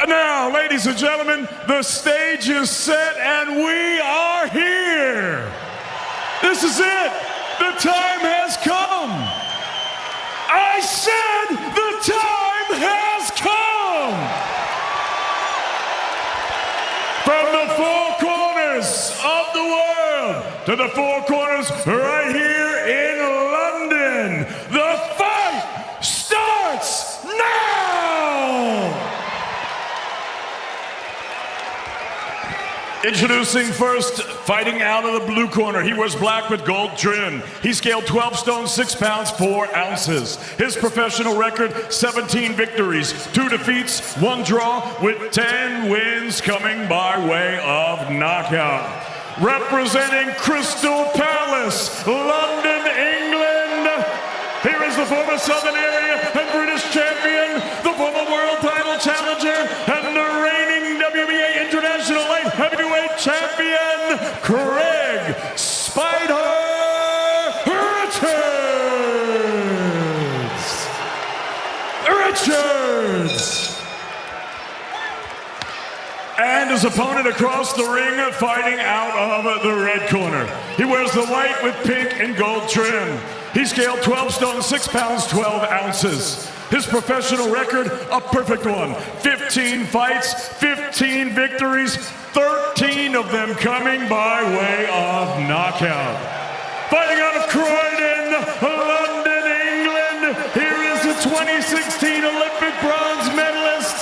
And now, ladies and gentlemen, the stage is set and we are here. This is it. The time has come. I said the time has come. From the four corners of the world to the four corners right here in London, the fight starts now. Introducing first, fighting out of the blue corner. He wears black with gold trim. He scaled 12 stone, 6 pounds, 4 ounces. His professional record, 17 victories, 2 defeats, 1 draw, with 10 wins coming by way of knockout. Representing Crystal Palace, London, England, here is the former Southern Area and British champion, the former world title challenger, and the reigning WBA International Light Heavyweight Champion, Craig Spider Richards. And his opponent across the ring, fighting out of the red corner. He wears the white with pink and gold trim. He scaled 12 stone, 6 pounds, 12 ounces. His professional record, a perfect one. 15 fights, 15 victories, 13 of them coming by way of knockout. Fighting out of Croydon, London, England, here is the 2016 Olympic bronze medalist,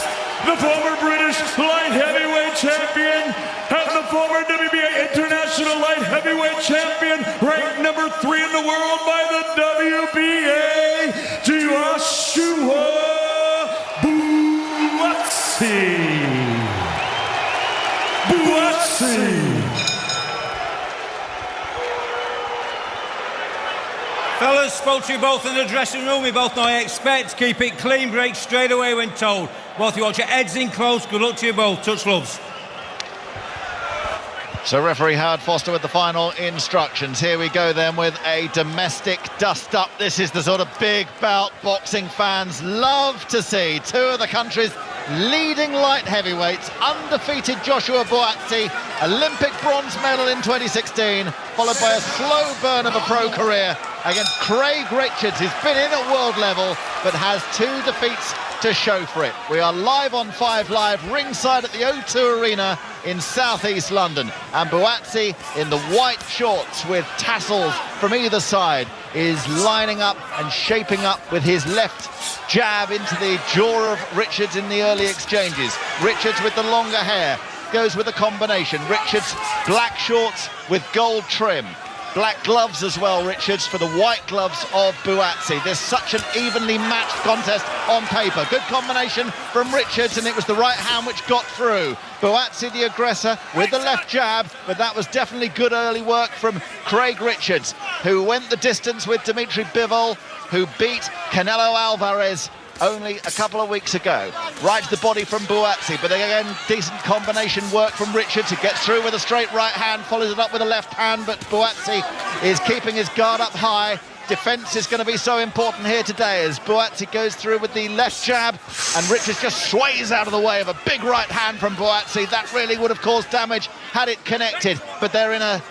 the former British light heavyweight champion, and the former WBA International light heavyweight champion, ranked number 3 in the world by the WBA, Joshua Buatsi. Fellas, spoke to you both in the dressing room. We both know I expect. Keep it clean, break straight away when told. Both of you watch your heads in close. Good luck to you both. Touch gloves. So referee Howard Foster with the final instructions. Here we go then with a domestic dust-up. This is the sort of big bout boxing fans love to see. 2 of the country's leading light heavyweights, undefeated Joshua Buatsi, Olympic bronze medal in 2016, followed by a slow burn of a pro career against Craig Richards, who's been in at world level, but has 2 defeats to show for it. We are live on 5 Live, ringside at the O2 Arena in southeast London, and Buatsi in the white shorts with tassels from either side is lining up and shaping up with his left jab into the jaw of Richards in the early exchanges. Richards with the longer hair goes with a combination. Richards black shorts with gold trim. Black gloves as well, Richards, for the white gloves of Buatsi. There's such an evenly matched contest on paper. Good combination from Richards, and it was the right hand which got through. Buatsi, the aggressor, with the left jab, but that was definitely good early work from Craig Richards, who went the distance with Dimitri Bivol, who beat Canelo Alvarez only a couple of weeks ago. Right to the body from Buatsi, but again, decent combination work from Richards, who gets through with a straight right hand, follows it up with a left hand, but Buatsi is keeping his guard up high. Defence is going to be so important here today as Buatsi goes through with the left jab, and Richards just sways out of the way of a big right hand from Buatsi. That really would have caused damage had it connected, but they're in a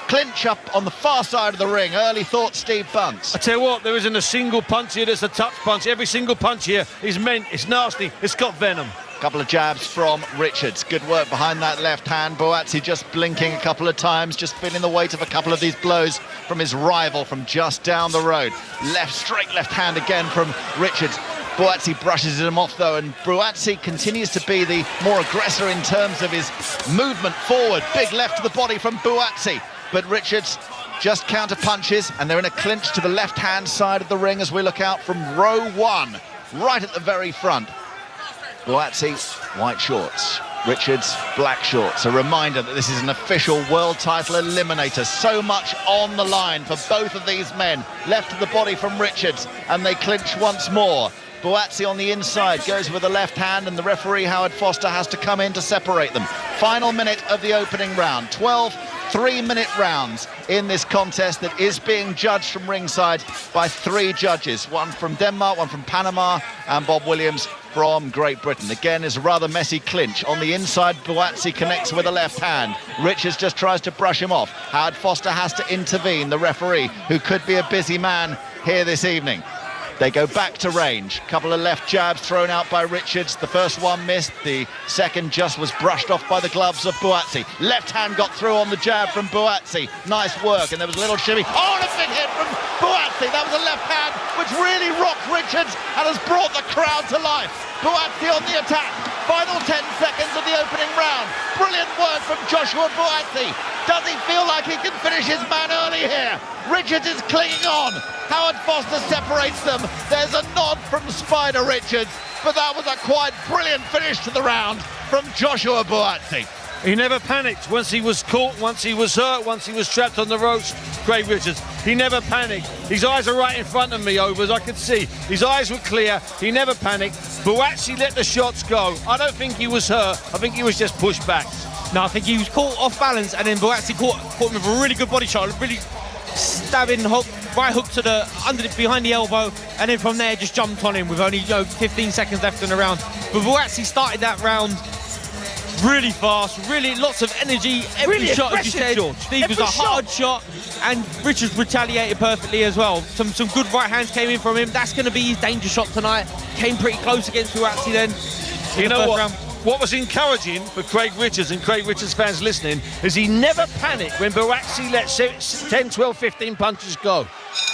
clinch up on the far side of the ring. Early thoughts, Steve Bunce. I tell you what, there isn't a single punch here that's a touch punch. Every single punch here is meant, it's nasty, it's got venom. Couple of jabs from Richards. Good work behind that left hand. Buatsi just blinking a couple of times, just feeling the weight of a couple of these blows from his rival from just down the road. Straight left hand again from Richards. Buatsi brushes him off though, and Buatsi continues to be the more aggressor in terms of his movement forward. Big left to the body from Buatsi, but Richards just counter punches, and they're in a clinch to the left-hand side of the ring as we look out from row 1, right at the very front. Buatsi, white shorts. Richards, black shorts. A reminder that this is an official world title eliminator. So much on the line for both of these men. Left to the body from Richards, and they clinch once more. Buatsi on the inside goes with the left hand, and the referee Howard Foster has to come in to separate them. Final minute of the opening round. 12 3-minute rounds in this contest that is being judged from ringside by 3 judges. One from Denmark, one from Panama, and Bob Williams from Great Britain. Again, is a rather messy clinch. On the inside, Buatsi connects with a left hand. Richards just tries to brush him off. Howard Foster has to intervene, the referee, who could be a busy man here this evening. They go back to range. Couple of left jabs thrown out by Richards. The first one missed. The second just was brushed off by the gloves of Buatsi. Left hand got through on the jab from Buatsi. Nice work, and there was a little shimmy. Oh, and a big hit from Buatsi. That was a left hand which really rocked Richards and has brought the crowd to life. Buatsi on the attack. Final 10 seconds of the opening round. Brilliant work from Joshua Buatsi. Does he feel like he can finish his man early here? Richards is clinging on. Howard Foster separates them. There's a nod from Spider Richards, but that was a quite brilliant finish to the round from Joshua Buatsi. He never panicked once he was caught, once he was hurt, once he was trapped on the ropes. Craig Richards, he never panicked. His eyes are right in front of me, Overs, I could see. His eyes were clear, he never panicked. Buatsi let the shots go. I don't think he was hurt, I think he was just pushed back. No, I think he was caught off balance, and then Buatsi caught him with a really good body shot, really stabbing hook, right hook to the behind the elbow, and then from there just jumped on him with only 15 seconds left in the round. But Buatsi started that round really fast, really lots of energy. Every really shot, as you said, George. Steve, was a hard shot, and Richards retaliated perfectly as well. Some good right hands came in from him. That's going to be his danger shot tonight. Came pretty close against Buatsi then. You know what? What was encouraging for Craig Richards and Craig Richards fans listening is he never panicked when Buatsi let 10, 12, 15 punches go.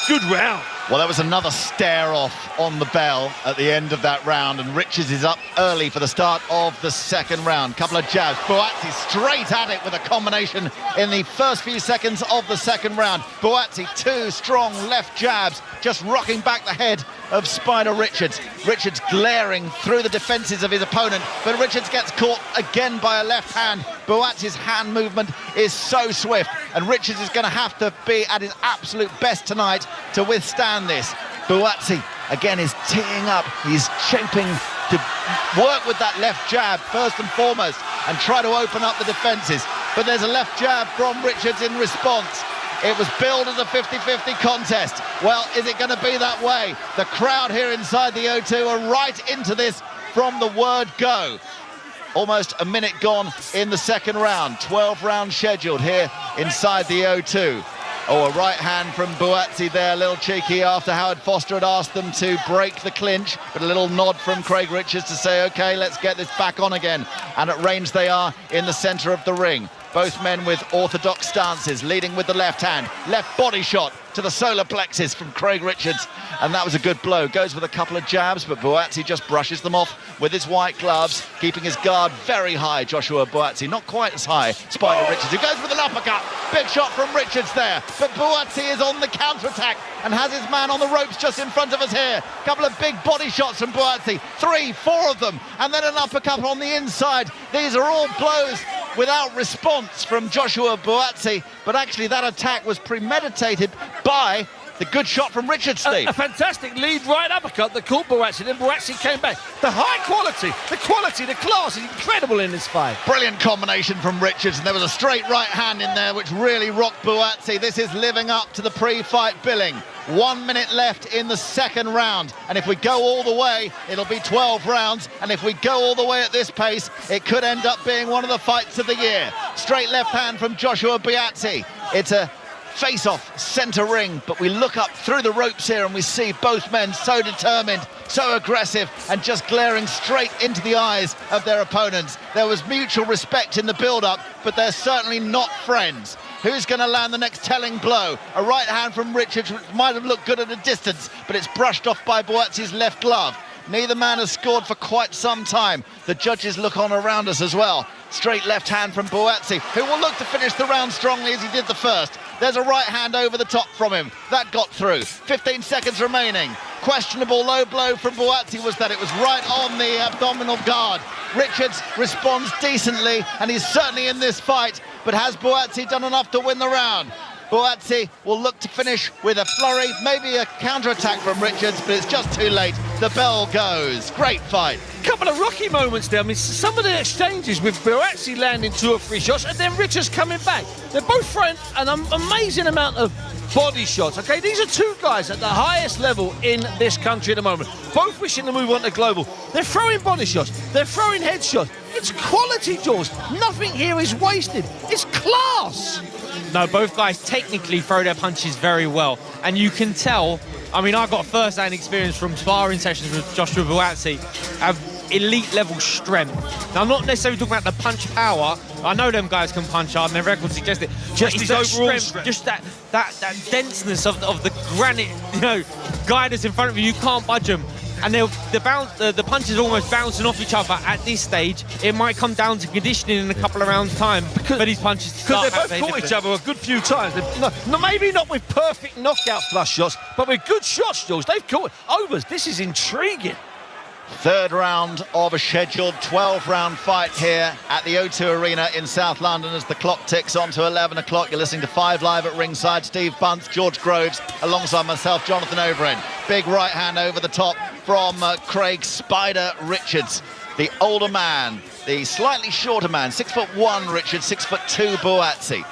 Good round. Well, there was another stare off on the bell at the end of that round, and Richards is up early for the start of the second round. Couple of jabs. Buatsi straight at it with a combination in the first few seconds of the second round. Buatsi, two strong left jabs, just rocking back the head of Spider Richards. Richards glaring through the defences of his opponent, but Richards gets caught again by a left hand. Buatsi's hand movement is so swift, and Richards is going to have to be at his absolute best tonight to withstand this. Buatsi again is teeing up. He's shaping to work with that left jab first and foremost and try to open up the defences. But there's a left jab from Richards in response. It was billed as a 50-50 contest. Well, is it going to be that way? The crowd here inside the O2 are right into this from the word go. Almost a minute gone in the second round. 12 rounds scheduled here inside the O2. Oh, a right hand from Buatsi there, a little cheeky after Howard Foster had asked them to break the clinch, but a little nod from Craig Richards to say, OK, let's get this back on again. And at range they are in the centre of the ring. Both men with orthodox stances, leading with the left hand. Left body shot to the solar plexus from Craig Richards, and that was a good blow. Goes with a couple of jabs, but Buatsi just brushes them off with his white gloves, keeping his guard very high. Joshua Buatsi, not quite as high. Spider Richards, who goes with an uppercut. Big shot from Richards there, but Buatsi is on the counter-attack and has his man on the ropes just in front of us here. Couple of big body shots from Buatsi, 3, 4 of them, and then an uppercut on the inside. These are all blows without response from Joshua Buatsi, but actually that attack was premeditated by the good shot from Richards, Steve. A fantastic lead right uppercut that caught Buatsi, then Buatsi came back. The high quality, the class is incredible in this fight. Brilliant combination from Richards, and there was a straight right hand in there which really rocked Buatsi. This is living up to the pre-fight billing. 1 minute left in the second round, and if we go all the way, it'll be 12 rounds, and if we go all the way at this pace, it could end up being one of the fights of the year. Straight left hand from Joshua Buatsi. It's a face-off centre ring, but we look up through the ropes here and we see both men so determined, so aggressive, and just glaring straight into the eyes of their opponents. There was mutual respect in the build-up, but they're certainly not friends. Who's going to land the next telling blow? A right hand from Richards, which might have looked good at a distance, but it's brushed off by Buatsi's left glove. Neither man has scored for quite some time. The judges look on around us as well. Straight left hand from Buatsi, who will look to finish the round strongly as he did the first. There's a right hand over the top from him. That got through. 15 seconds remaining. Questionable low blow from Buatsi was that it was right on the abdominal guard. Richards responds decently, and he's certainly in this fight, but has Buatsi done enough to win the round? Buatsi will look to finish with a flurry, maybe a counter-attack from Richards, but it's just too late. The bell goes. Great fight. Couple of rocky moments there. I mean, some of the exchanges with Buatsi landing 2 or 3 shots and then Richards coming back. They're both throwing an amazing amount of body shots. Okay, these are two guys at the highest level in this country at the moment, both wishing to move on to global. They're throwing body shots, they're throwing headshots. It's quality, Jules. Nothing here is wasted. It's class. No, both guys technically throw their punches very well, and you can tell. I mean, I got first-hand experience from sparring sessions with Joshua Buatsi of elite level strength. Now, I'm not necessarily talking about the punch power. I know them guys can punch hard, and their record suggests it. Just his his overall strength, just that denseness of the granite, guy that's in front of you. You can't budge them. And the punches are almost bouncing off each other at this stage. It might come down to conditioning in a couple of rounds' time for these punches to start. Because they both caught each other a good few times. Maybe not with perfect knockout flush shots, but with good shots, Jules. They've caught overs. This is intriguing. Third round of a scheduled 12-round fight here at the O2 Arena in South London as the clock ticks on to 11 o'clock. You're listening to 5 Live at ringside. Steve Bunce, George Groves, alongside myself, Jonathan Overend. Big right hand over the top from Craig Spider Richards. The older man, the slightly shorter man, 6'1" Richards, 6'2" Buatsi.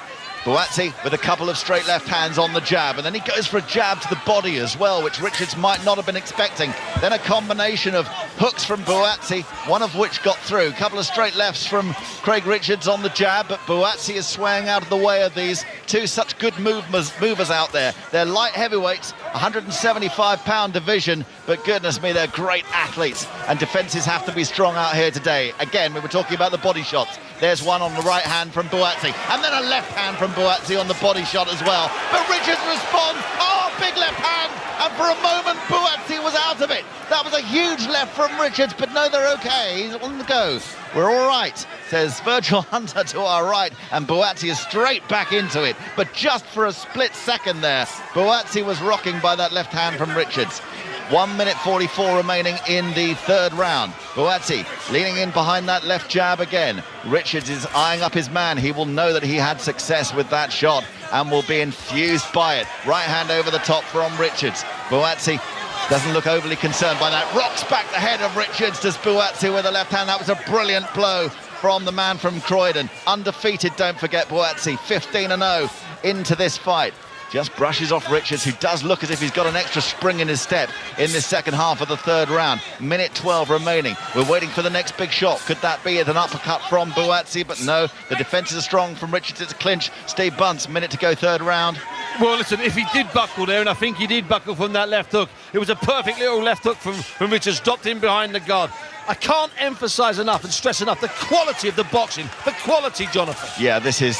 Buatsi with a couple of straight left hands on the jab, and then he goes for a jab to the body as well, which Richards might not have been expecting. Then a combination of hooks from Buatsi, one of which got through. A couple of straight lefts from Craig Richards on the jab, but Buatsi is swaying out of the way of these two such good movers out there. They're light heavyweights, 175-pound division, but goodness me, they're great athletes, and defences have to be strong out here today. Again, we were talking about the body shots. There's one on the right hand from Buatsi, and then a left hand from Buatsi on the body shot as well. But Richards responds. Oh, big left hand, and for a moment Buatsi was out of it. That was a huge left from Richards, but no, they're okay. He's on the go. We're all right, says Virgil Hunter to our right, and Buatsi is straight back into it. But just for a split second there, Buatsi was rocking by that left hand from Richards. 1 minute 44 remaining in the third round. Buatsi leaning in behind that left jab again. Richards is eyeing up his man. He will know that he had success with that shot and will be infused by it. Right hand over the top from Richards. Buatsi doesn't look overly concerned by that. Rocks back the head of Richards, does Buatsi with a left hand. That was a brilliant blow from the man from Croydon. Undefeated, don't forget, Buatsi, 15-0 into this fight. Just brushes off Richards, who does look as if he's got an extra spring in his step in this second half of the third round. Minute 12 remaining. We're waiting for the next big shot. Could that be an uppercut from Buatsi? But no, the defences are strong from Richards. It's a clinch. Steve Bunce, minute to go, third round. Well, listen, if he did buckle there, and I think he did buckle from that left hook, it was a perfect little left hook from Richards, dropped in behind the guard. I can't emphasise enough and stress enough the quality of the boxing, the quality, Jonathan. Yeah, this is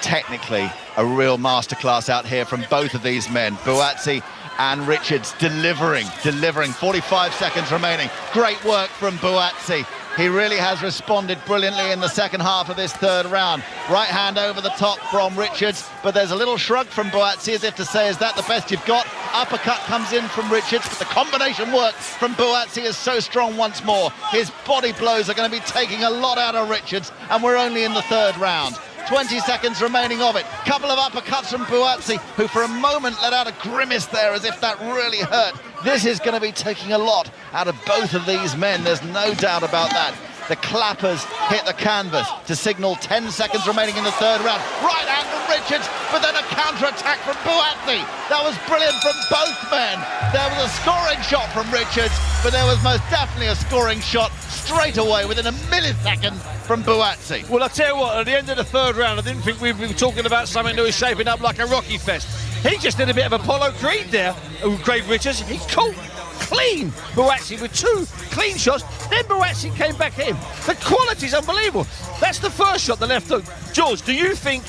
technically a real masterclass out here from both of these men. Buatsi and Richards delivering. 45 seconds remaining. Great work from Buatsi. He really has responded brilliantly in the second half of this third round. Right hand over the top from Richards, but there's a little shrug from Buatsi as if to say, is that the best you've got? Uppercut comes in from Richards, but the combination work from Buatsi is so strong once more. His body blows are going to be taking a lot out of Richards, and we're only in the third round. 20 seconds remaining of it. Couple of uppercuts from Buatsi, who for a moment let out a grimace there as if that really hurt. This is going to be taking a lot out of both of these men. There's no doubt about that. The clappers hit the canvas to signal 10 seconds remaining in the third round. Right hand from Richards, but then a counter-attack from Buatsi. That was brilliant from both men. There was a scoring shot from Richards, but there was most definitely a scoring shot straight away within a millisecond from Buatsi. Well, I tell you what, at the end of the third round, I didn't think we'd be talking about something that was shaping up like a Rocky Fest. He just did a bit of Apollo Creed there, Craig Richards. He caught clean Buatsi with two clean shots, then Buatsi came back in. The quality's unbelievable. That's the first shot, the left hook. George, do you think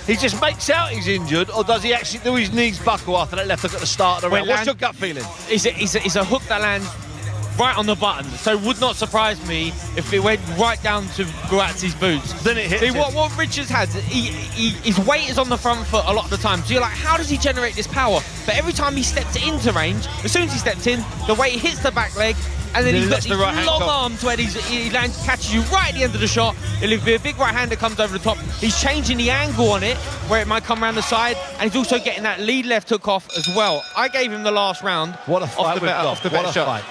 he just makes out he's injured, or does he actually do his knees buckle after that left hook at the start of the round? What's your gut feeling? It's a hook that lands right on the button, so it would not surprise me if it went right down to Buatsi's boots. Then it hits him. What Richards has, his weight is on the front foot a lot of the time, so you're like, how does he generate this power? But every time he stepped into range, as soon as he stepped in, the weight hits the back leg, and then he's got these long arms where he lands, catches you right at the end of the shot. It'll be a big right hand that comes over the top. He's changing the angle on it, where it might come around the side, and he's also getting that lead left hook off as well. I gave him the last round. What a fight we've got. What a fight.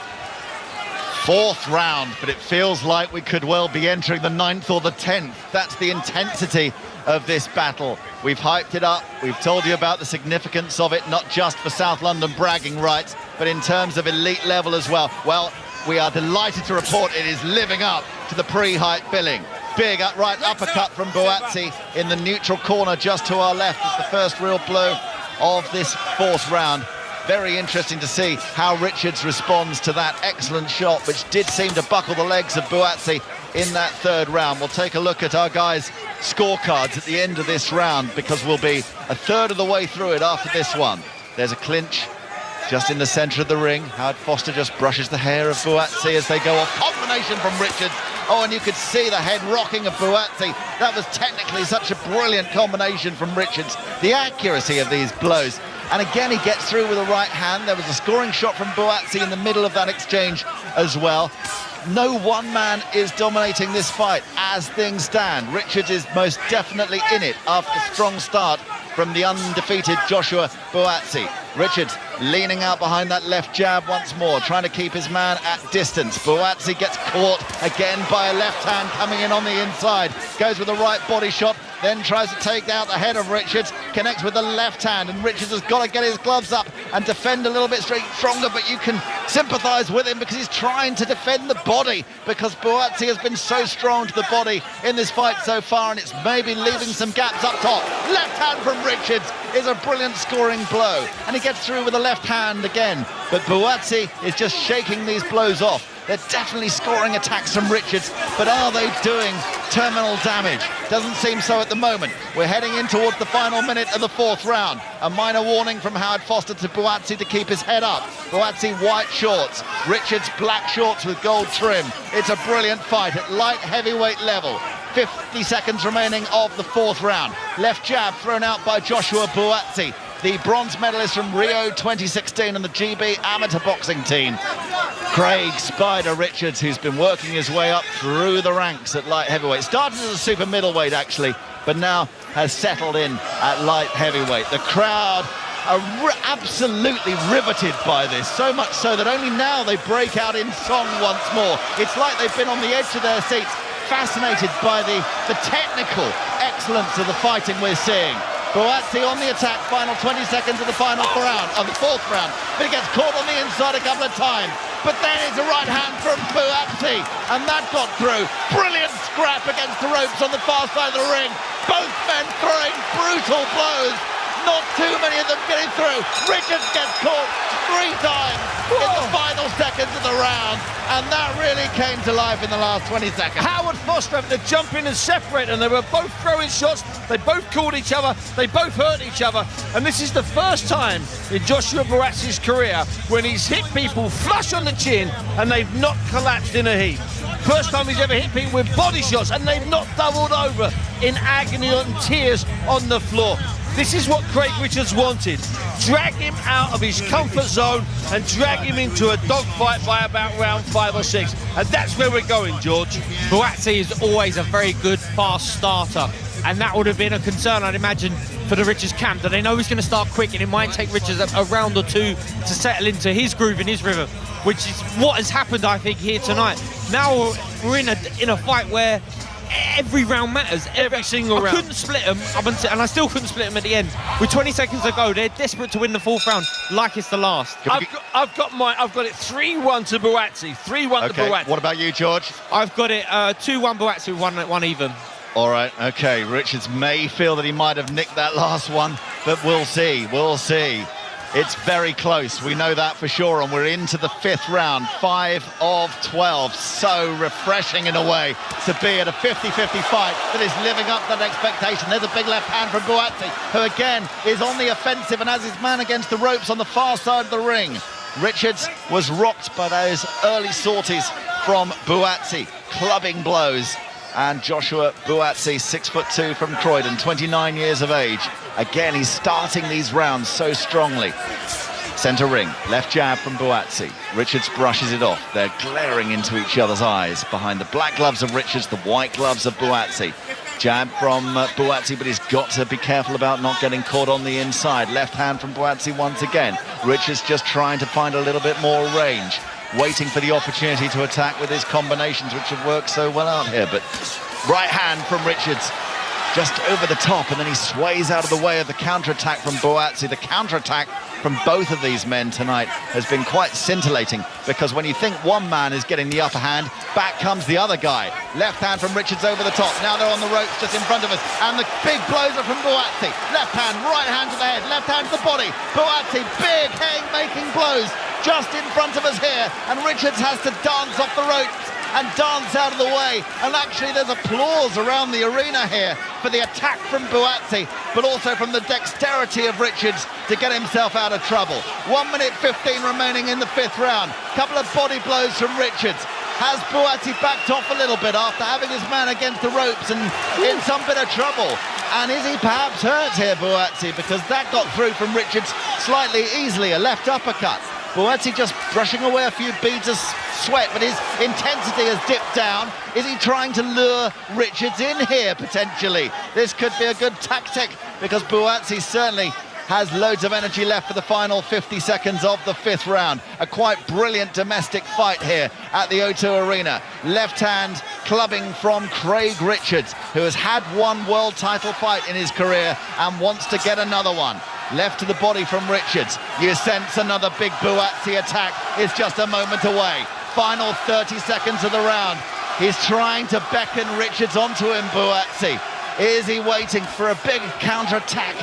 Fourth round, but it feels like we could well be entering the 9th or the 10th. That's the intensity of this battle. We've hyped it up, we've told you about the significance of it, not just for South London bragging rights, but in terms of elite level as well. Well, we are delighted to report it is living up to the pre-hype billing. Big right uppercut from Buatsi in the neutral corner just to our left is the first real blow of this fourth round. Very interesting to see how Richards responds to that excellent shot, which did seem to buckle the legs of Buatsi in that third round. We'll take a look at our guys' scorecards at the end of this round, because we'll be a third of the way through it after this one. There's a clinch just in the centre of the ring. Howard Foster just brushes the hair of Buatsi as they go off. Combination from Richards. Oh, and you could see the head rocking of Buatsi. That was technically such a brilliant combination from Richards. The accuracy of these blows. And again, he gets through with a right hand. There was a scoring shot from Buatsi in the middle of that exchange as well. No one man is dominating this fight as things stand. Richards is most definitely in it after a strong start from the undefeated Joshua Buatsi. Richards leaning out behind that left jab once more, trying to keep his man at distance. Buatsi gets caught again by a left hand coming in on the inside. Goes with a right body shot, then tries to take out the head of Richards, connects with the left hand, and Richards has got to get his gloves up and defend a little bit stronger, but you can sympathise with him because he's trying to defend the body, because Buatsi has been so strong to the body in this fight so far, and it's maybe leaving some gaps up top. Left hand from Richards is a brilliant scoring blow, and he gets through with a left hand again, but Buatsi is just shaking these blows off. They're definitely scoring attacks from Richards, but are they doing terminal damage? Doesn't seem so at the moment. We're heading in towards the final minute of the fourth round. A minor warning from Howard Foster to Buatsi to keep his head up. Buatsi white shorts, Richards black shorts with gold trim. It's a brilliant fight at light heavyweight level. 50 seconds remaining of the fourth round. Left jab thrown out by Joshua Buatsi, the bronze medalist from Rio 2016 and the GB amateur boxing team. Craig Spider Richards, who's been working his way up through the ranks at light heavyweight. Started as a super middleweight, actually, but now has settled in at light heavyweight. The crowd are absolutely riveted by this, so much so that only now they break out in song once more. It's like they've been on the edge of their seats, fascinated by the technical excellence of the fighting we're seeing. Buatsi on the attack, final 20 seconds of the final round, of the fourth round, but he gets caught on the inside a couple of times. But then it's a right hand from Buatsi, and that got through. Brilliant scrap against the ropes on the far side of the ring. Both men throwing brutal blows. Not too many of them getting through. Richards gets caught 3 times in the final seconds of the round, and that really came to life in the last 20 seconds. Howard Foster having to jump in and separate, and they were both throwing shots. They both caught each other. They both hurt each other. And this is the first time in Joshua Buatsi's career when he's hit people flush on the chin and they've not collapsed in a heap. First time he's ever hit people with body shots and they've not doubled over in agony and tears on the floor. This is what Craig Richards wanted. Drag him out of his comfort zone and drag him into a dogfight by about round 5 or 6. And that's where we're going, George. Buatsi is always a very good, fast starter. And that would have been a concern, I'd imagine, for the Richards camp, that they know he's going to start quick and it might take Richards a round or two to settle into his groove and his rhythm, which is what has happened, I think, here tonight. Now we're in a fight where every round matters. Every single round. I couldn't split them, and I still couldn't split them at the end. With 20 seconds to go, they're desperate to win the fourth round, like it's the last. I've got it 3-1 to Buatsi. 3-1 to Buatsi. What about you, George? I've got it 2-1 Buatsi, one even. All right, okay. Richards may feel that he might have nicked that last one, but we'll see. We'll see. It's very close, we know that for sure, and we're into the fifth round, 5 of 12. So refreshing in a way to be at a 50-50 fight that is living up to that expectation. There's a big left hand from Buatsi, who again is on the offensive and has his man against the ropes on the far side of the ring. Richards was rocked by those early sorties from Buatsi, clubbing blows. And Joshua Buatsi, 6'2" from Croydon, 29 years of age. Again, he's starting these rounds so strongly. Centre ring, left jab from Buatsi. Richards brushes it off. They're glaring into each other's eyes behind the black gloves of Richards, the white gloves of Buatsi. Jab from Buatsi, but he's got to be careful about not getting caught on the inside. Left hand from Buatsi once again. Richards just trying to find a little bit more range. waiting for the opportunity to attack with his combinations, which have worked so well out here. But right hand from Richards, just over the top, and then he sways out of the way of the counter-attack from Buatsi. The counter-attack from both of these men tonight has been quite scintillating, because when you think one man is getting the upper hand, back comes the other guy. Left hand from Richards over the top. Now they're on the ropes just in front of us, and the big blows are from Buatsi. Left hand, right hand to the head, left hand to the body. Buatsi, big haymaking blows just in front of us here, and Richards has to dance off the ropes and dance out of the way. And actually there's applause around the arena here for the attack from Buatsi, but also from the dexterity of Richards to get himself out of trouble. 1 minute 15 remaining in the 5th round. Couple of body blows from Richards. Has Buatsi backed off a little bit after having his man against the ropes and in some bit of trouble? And is he perhaps hurt here, Buatsi? Because that got through from Richards slightly easily, a left uppercut. Buatsi just brushing away a few beads of sweat, but his intensity has dipped down. Is he trying to lure Richards in here, potentially? This could be a good tactic, because Buatsi certainly has loads of energy left for the final 50 seconds of the 5th round. A quite brilliant domestic fight here at the O2 Arena. Left hand clubbing from Craig Richards, who has had one world title fight in his career and wants to get another one. Left to the body from Richards. You sense another big Buatsi attack is just a moment away. Final 30 seconds of the round. He's trying to beckon Richards onto him, Buatsi. Is he waiting for a big counter-attack?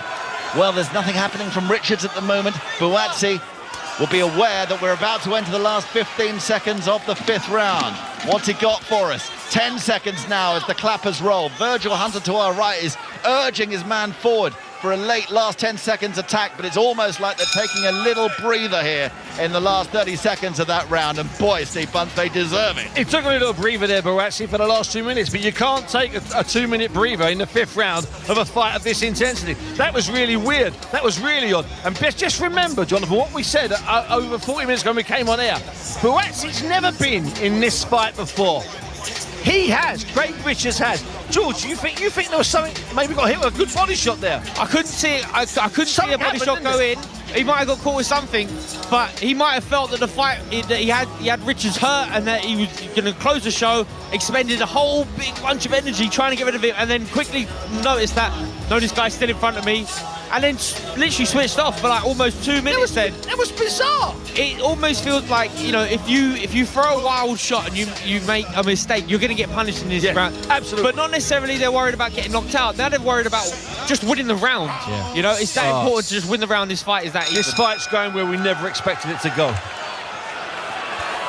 Well, there's nothing happening from Richards at the moment. Buatsi will be aware that we're about to enter the last 15 seconds of the 5th round. What's he got for us? 10 seconds now as the clappers roll. Virgil Hunter to our right is urging his man forward for a late last 10 seconds attack, but it's almost like they're taking a little breather here in the last 30 seconds of that round, and boy, Steve Bunce, they deserve it. He took a little breather there, Buatsi, for the last 2 minutes, but you can't take a 2-minute breather in the 5th round of a fight of this intensity. That was really weird. That was really odd. And just remember, Jonathan, what we said over 40 minutes ago when we came on air. Buatsi's never been in this fight before. He has. Craig Richards has. George, you think there was something? Maybe got hit with a good body shot there. I couldn't see it. I couldn't see a body shot go in. He might have got caught with something, but he might have felt that the fight that he had Richards hurt, and that he was going to close the show. Expended a whole big bunch of energy trying to get rid of it, and then quickly noticed that no, this guy's still in front of me, and then literally switched off for like almost 2 minutes. That was bizarre. It almost feels like, you know, if you throw a wild shot and you make a mistake, you're going to get punished in this round. Absolutely. But not necessarily they're worried about getting knocked out. Now they're worried about just winning the round. Yeah. You know, it's that important to just win the round. This fight is that easy. This fight's going where we never expected it to go.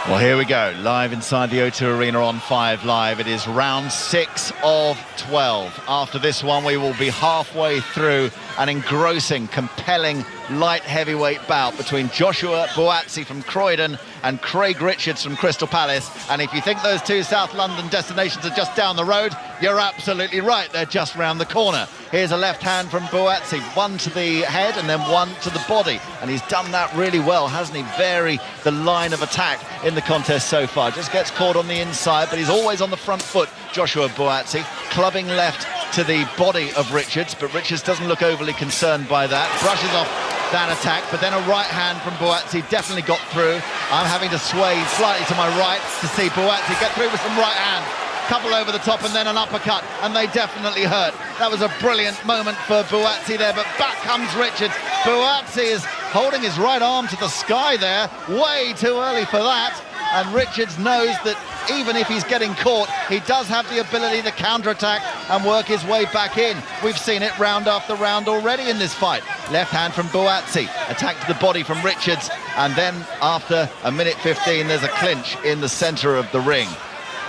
Well, here we go, live inside the O2 Arena on 5 Live. It is round 6 of 12. After this one, we will be halfway through an engrossing, compelling light heavyweight bout between Joshua Buatsi from Croydon and Craig Richards from Crystal Palace. And if you think those two South London destinations are just down the road, you're absolutely right. They're just round the corner. Here's a left hand from Buatsi, one to the head and then one to the body. And he's done that really well, hasn't he? Vary the line of attack in the contest so far. Just gets caught on the inside, but he's always on the front foot, Joshua Buatsi, clubbing left to the body of Richards, but Richards doesn't look overly concerned by that. Brushes off that attack, but then a right hand from Buatsi definitely got through. I'm having to sway slightly to my right to see Buatsi get through with some right hand. Couple over the top and then an uppercut, and they definitely hurt. That was a brilliant moment for Buatsi there, but back comes Richards. Buatsi is holding his right arm to the sky there, way too early for that, and Richards knows that even if he's getting caught, he does have the ability to counter-attack and work his way back in. We've seen it round after round already in this fight. Left hand from Buatsi, attack to the body from Richards, and then after a minute 15, there's a clinch in the centre of the ring.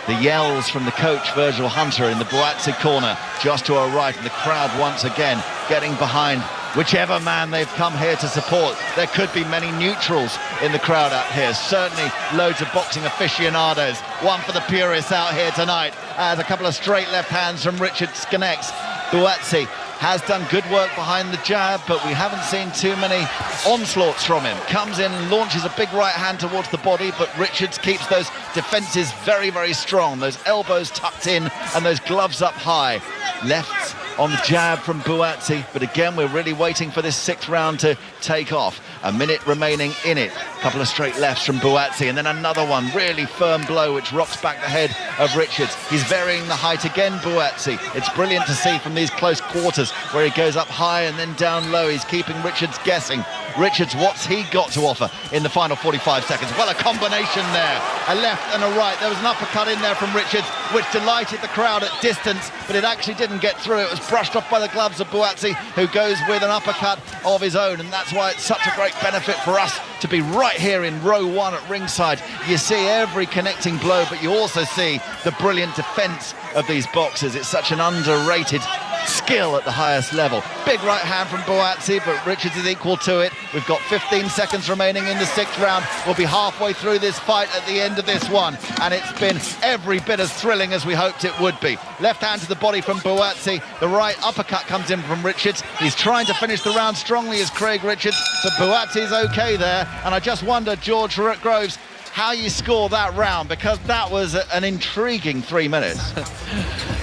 The yells from the coach, Virgil Hunter, in the Buatsi corner, just to our right, and the crowd once again getting behind whichever man they've come here to support. There could be many neutrals in the crowd out here. Certainly loads of boxing aficionados. One for the purists out here tonight, as a couple of straight left hands from Richard Scanex. Buatsi has done good work behind the jab, but we haven't seen too many onslaughts from him. Comes in and launches a big right hand towards the body, but Richards keeps those defenses very, very strong. Those elbows tucked in and those gloves up high. Left on the jab from Buatsi, but again, we're really waiting for this 6th round to take off. A minute remaining in it. A couple of straight lefts from Buatsi, and then another one, really firm blow, which rocks back the head of Richards. He's varying the height again, Buatsi. It's brilliant to see from these close quarters where he goes up high and then down low. He's keeping Richards guessing. Richards, what's he got to offer in the final 45 seconds? Well, a combination there, a left and a right. There was an uppercut in there from Richards, which delighted the crowd at distance, but it actually didn't get through. It was brushed off by the gloves of Buatsi, who goes with an uppercut of his own, and that's why it's such a great benefit for us to be right here in row one at ringside. You see every connecting blow, but you also see the brilliant defence of these boxers. It's such an underrated skill at the highest level. Big right hand from Buatsi, but Richards is equal to it. We've got 15 seconds remaining in the 6th round. We'll be halfway through this fight at the end of this one, and it's been every bit as thrilling as we hoped it would be. Left hand to the body from Buatsi. The right uppercut comes in from Richards. He's trying to finish the round strongly as Craig Richards, but Buatsi's okay there, and I just wonder, George Groves, how you score that round, because that was an intriguing 3 minutes.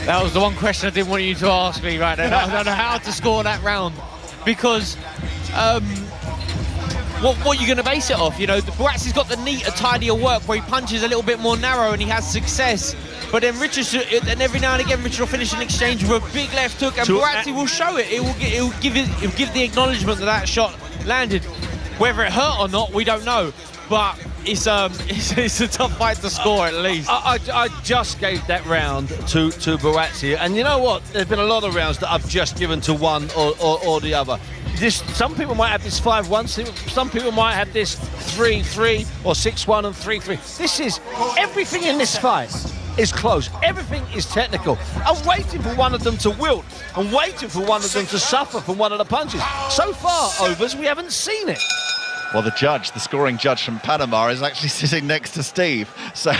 That was the one question I didn't want you to ask me right now. I don't know how to score that round, because what are you going to base it off? You know, Buatsi's got the neater, tidier work where he punches a little bit more narrow and he has success. But then Richards, and every now and again, Richard will finish an exchange with a big left hook, and Buatsi will show it. It will give the acknowledgement that shot landed. Whether it hurt or not, we don't know. But it's a tough fight to score, at least. I just gave that round to Buatsi, and you know what? There's been a lot of rounds that I've just given to one or the other. Some people might have this 5-1, some people might have this 3-3 or 6-1 and 3-3. This is everything in this fight is close. Everything is technical. I'm waiting for one of them to wilt. I'm waiting for one of them to suffer from one of the punches. So far, Overs, we haven't seen it. Well, the scoring judge from Panama is actually sitting next to Steve. So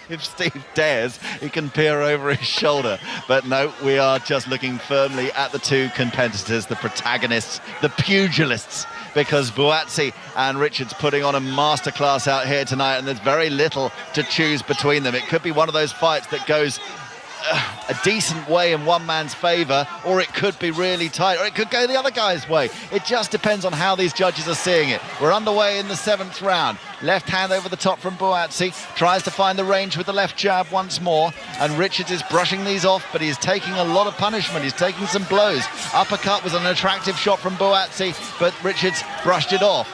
if Steve dares, he can peer over his shoulder. But no, we are just looking firmly at the two competitors, the protagonists, the pugilists, because Buatsi and Richards putting on a masterclass out here tonight, and there's very little to choose between them. It could be one of those fights that goes a decent way in one man's favour, or it could be really tight, or it could go the other guy's way. It just depends on how these judges are seeing it. We're underway in the 7th round. Left hand over the top from Buatsi, tries to find the range with the left jab once more, and Richards is brushing these off, but he's taking a lot of punishment. He's taking some blows. Uppercut was an attractive shot from Buatsi, but Richards brushed it off.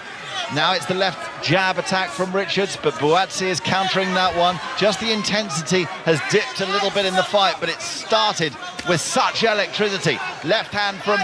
Now it's the left jab attack from Richards, but Buatsi is countering that one. Just the intensity has dipped a little bit in the fight, but it started with such electricity. Left hand from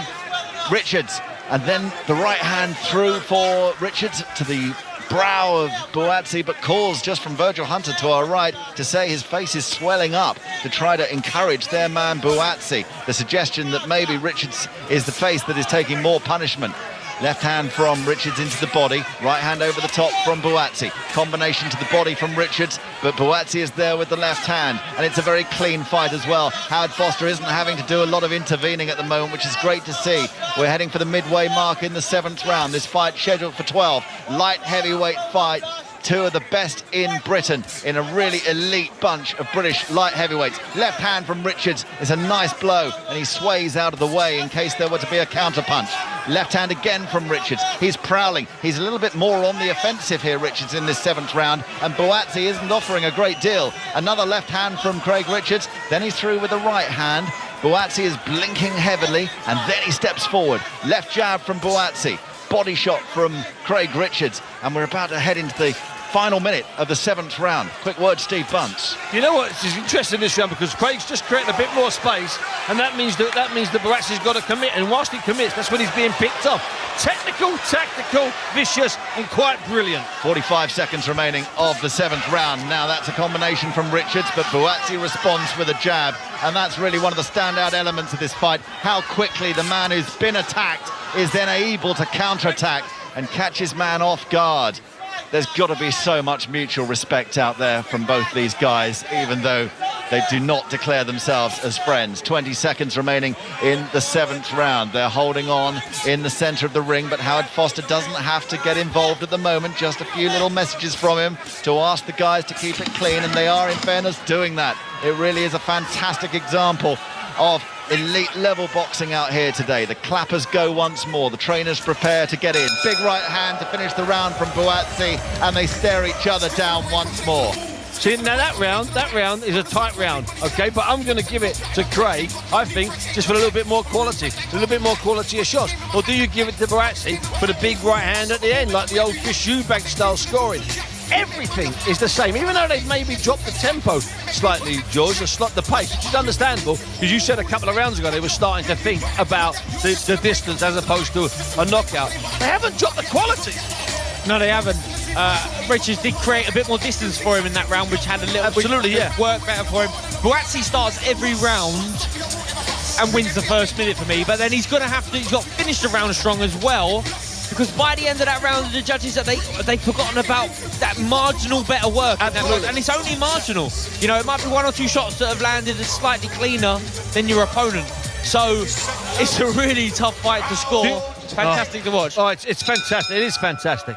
Richards, and then the right hand through for Richards to the brow of Buatsi, but calls just from Virgil Hunter to our right to say his face is swelling up to try to encourage their man Buatsi. The suggestion that maybe Richards is the face that is taking more punishment. Left hand from Richards into the body, right hand over the top from Buatsi. Combination to the body from Richards, but Buatsi is there with the left hand, and it's a very clean fight as well. Howard Foster isn't having to do a lot of intervening at the moment, which is great to see. We're heading for the midway mark in the 7th round. This fight scheduled for 12. Light heavyweight fight. Two of the best in Britain in a really elite bunch of British light heavyweights. Left hand from Richards is a nice blow, and he sways out of the way in case there were to be a counter punch. Left hand again from Richards. He's prowling. He's a little bit more on the offensive here, Richards, in this 7th round, and Buatsi isn't offering a great deal. Another left hand from Craig Richards. Then he's through with the right hand. Buatsi is blinking heavily, and then he steps forward. Left jab from Buatsi. Body shot from Craig Richards, and we're about to head into the final minute of the 7th round. Quick word, Steve Bunce. You know what? It's interesting in this round because Craig's just created a bit more space, and that means that Buatsi's got to commit. And whilst he commits, that's when he's being picked off. Technical, tactical, vicious, and quite brilliant. 45 seconds remaining of the 7th round. Now that's a combination from Richards, but Buatsi responds with a jab, and that's really one of the standout elements of this fight. How quickly the man who's been attacked is then able to counter-attack and catch his man off guard. There's got to be so much mutual respect out there from both these guys, even though they do not declare themselves as friends. 20 seconds remaining in the 7th round. They're holding on in the centre of the ring, but Howard Foster doesn't have to get involved at the moment. Just a few little messages from him to ask the guys to keep it clean, and they are, in fairness, doing that. It really is a fantastic example of elite level boxing out here today. The clappers go once more. The trainers prepare to get in. Big right hand to finish the round from Buatsi, and they stare each other down once more. See, now that round is a tight round, okay? But I'm going to give it to Craig, I think, just for a little bit more quality, of shots. Or do you give it to Buatsi for the big right hand at the end, like the old Chris Eubank style scoring? Everything is the same, even though they've maybe dropped the tempo slightly, George, or the pace, which is understandable, because you said a couple of rounds ago they were starting to think about the distance as opposed to a knockout. They haven't dropped the quality. No, they haven't. Richards did create a bit more distance for him in that round, which had a little work better for him. Buatsi starts every round and wins the first minute for me, but then he's got to finish the round strong as well, because by the end of that round, the judges they've forgotten about that marginal better work, and it's only marginal. You know, it might be one or two shots that have landed slightly cleaner than your opponent. So it's a really tough fight to score. It's fantastic to watch. Oh, it's fantastic. It is fantastic.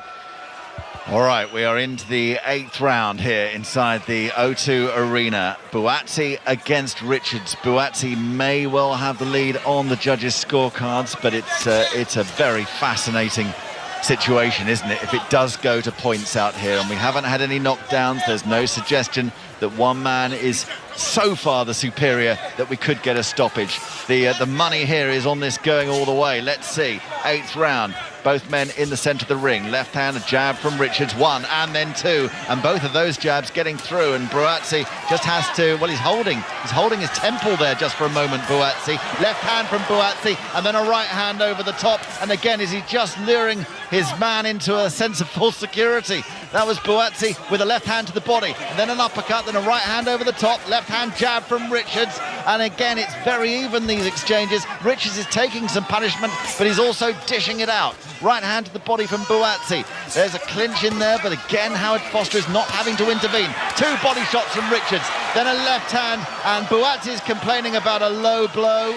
All right, we are into the 8th round here inside the O2 Arena. Buatsi against Richards. Buatsi may well have the lead on the judges' scorecards, but it's a very fascinating situation, isn't it, if it does go to points out here? And we haven't had any knockdowns. There's no suggestion that one man is so far the superior that we could get a stoppage. The money here is on this going all the way. Let's see. 8th round. Both men in the centre of the ring. Left hand, a jab from Richards, 1 and then 2. And both of those jabs getting through. And Buatsi just has to, well, he's holding his temple there just for a moment, Buatsi. Left hand from Buatsi, and then a right hand over the top. And again, is he just luring his man into a sense of false security? That was Buatsi with a left hand to the body, and then an uppercut, then a right hand over the top, left hand jab from Richards, and again it's very even, these exchanges. Richards is taking some punishment, but he's also dishing it out. Right hand to the body from Buatsi. There's a clinch in there, but again Howard Foster is not having to intervene. 2 body shots from Richards, then a left hand, and Buatsi is complaining about a low blow,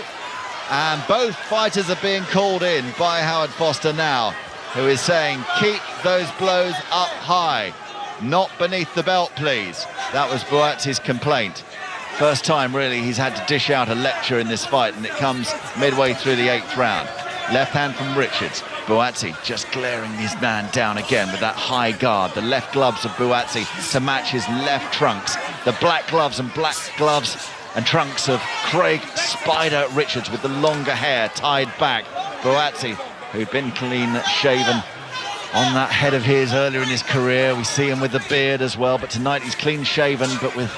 and both fighters are being called in by Howard Foster now, who is saying, keep those blows up high, not beneath the belt, please. That was Buatsi's complaint. First time, really, he's had to dish out a lecture in this fight, and it comes midway through the 8th round. Left hand from Richards. Buatsi just glaring his man down again with that high guard. The left gloves of Buatsi to match his left trunks. The black gloves and trunks of Craig Spider Richards with the longer hair tied back. Buatsi, who'd been clean shaven on that head of his earlier in his career. We see him with the beard as well, but tonight he's clean shaven, but with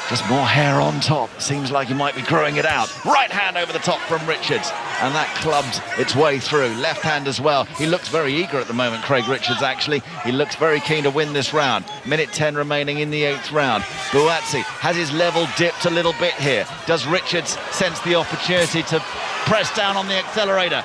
just more hair on top. Seems like he might be growing it out. Right hand over the top from Richards, and that clubbed its way through. Left hand as well. He looks very eager at the moment, Craig Richards, actually. He looks very keen to win this round. Minute 10 remaining in the 8th round. Buatsi has his level dipped a little bit here. Does Richards sense the opportunity to press down on the accelerator?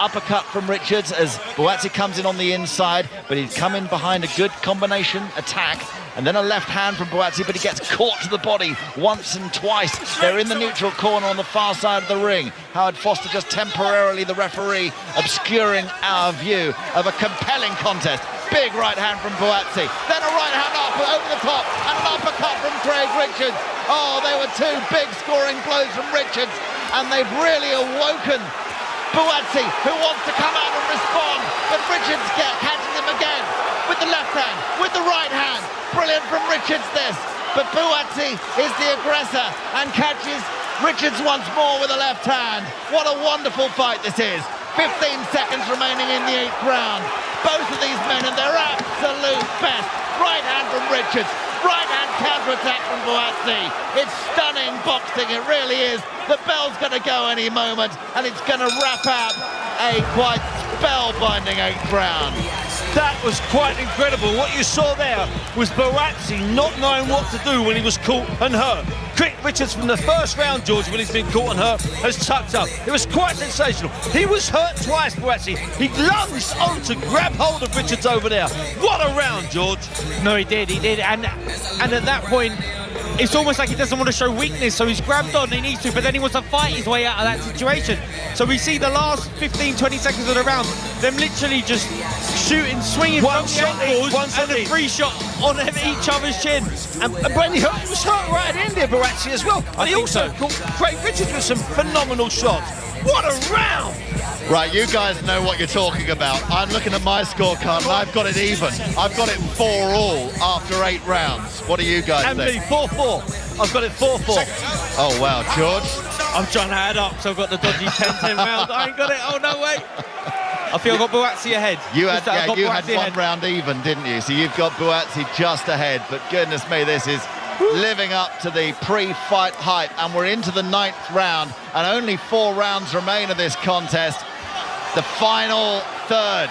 Uppercut from Richards as Buatsi comes in on the inside, but he'd come in behind a good combination attack, and then a left hand from Buatsi, but he gets caught to the body once and twice. They're in the neutral corner on the far side of the ring. Howard Foster just temporarily, the referee, obscuring our view of a compelling contest. Big right hand from Buatsi, then a right hand up over the top, and an uppercut from Craig Richards. Oh, they were 2 big scoring blows from Richards, and they've really awoken Buatsi, who wants to come out and respond, but Richards catches him again with the left hand, with the right hand. Brilliant from Richards this, but Buatsi is the aggressor and catches Richards once more with a left hand. What a wonderful fight this is. 15 seconds remaining in the 8th round. Both of these men at their absolute best. Right hand from Richards, right hand counter-attack from Buatsi. It's stunning boxing, it really is. The bell's going to go any moment, and it's going to wrap up a quite spellbinding 8th round. That was quite incredible. What you saw there was Buatsi not knowing what to do when he was caught and hurt. Craig Richards from the first round, George, when he's been caught and hurt, has tucked up. It was quite sensational. He was hurt twice, Buatsi. He lunged on to grab hold of Richards over there. What a round, George. No, he did. And at that point, it's almost like he doesn't want to show weakness, so he's grabbed on, he needs to, but then he wants to fight his way out of that situation. So we see the last 15-20 seconds of the round, them literally just shooting, swinging One from shot the each, ankles, one shot and a each. free shot on each other's chin. And Brandy Hurt was hurt right at the end there, Buatsi, as well. And he think also so. caught Craig Richards with some phenomenal shots. What a round! Right, you guys know what you're talking about. I'm looking at my scorecard and I've got it even. I've got it 4-all after 8 rounds. What do you guys And me, think? 4-4. I've got it 4-4. Oh, wow, George. I'm trying to add up, so I've got the dodgy 10-10 round. I ain't got it. Oh, no, wait. I feel I got Buatsi ahead. You had, I've got you had Buatsi one ahead. round even, didn't you? So you've got Buatsi just ahead. But goodness me, this is living up to the pre-fight hype. And we're into the 9th round, and only 4 rounds remain of this contest. The final third.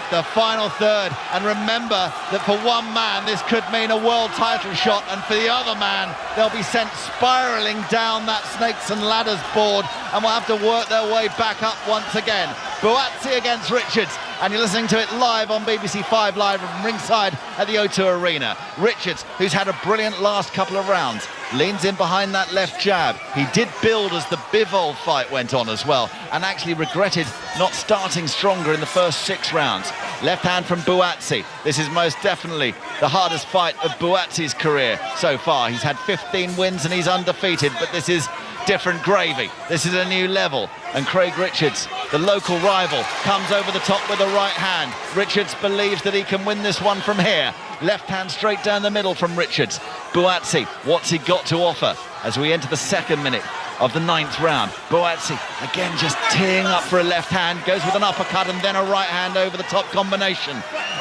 And remember that for one man, this could mean a world title shot, and for the other man, they'll be sent spiralling down that snakes and ladders board, and will have to work their way back up once again. Buatsi against Richards, and you're listening to it live on BBC 5 Live from ringside at the O2 Arena. Richards, who's had a brilliant last couple of rounds, leans in behind that left jab. He did build as the Bivol fight went on as well, and actually regretted not starting stronger in the first 6 rounds. Left hand from Buatsi. This is most definitely the hardest fight of Buatsi's career so far. He's had 15 wins and he's undefeated, but this is different gravy. This is a new level. And Craig Richards, the local rival, comes over the top with a right hand. Richards believes that he can win this one from here. Left hand straight down the middle from Richards. Buatsi, what's he got to offer as we enter the 2nd minute of the 9th round? Buatsi again just teeing up for a left hand, goes with an uppercut and then a right hand over the top combination,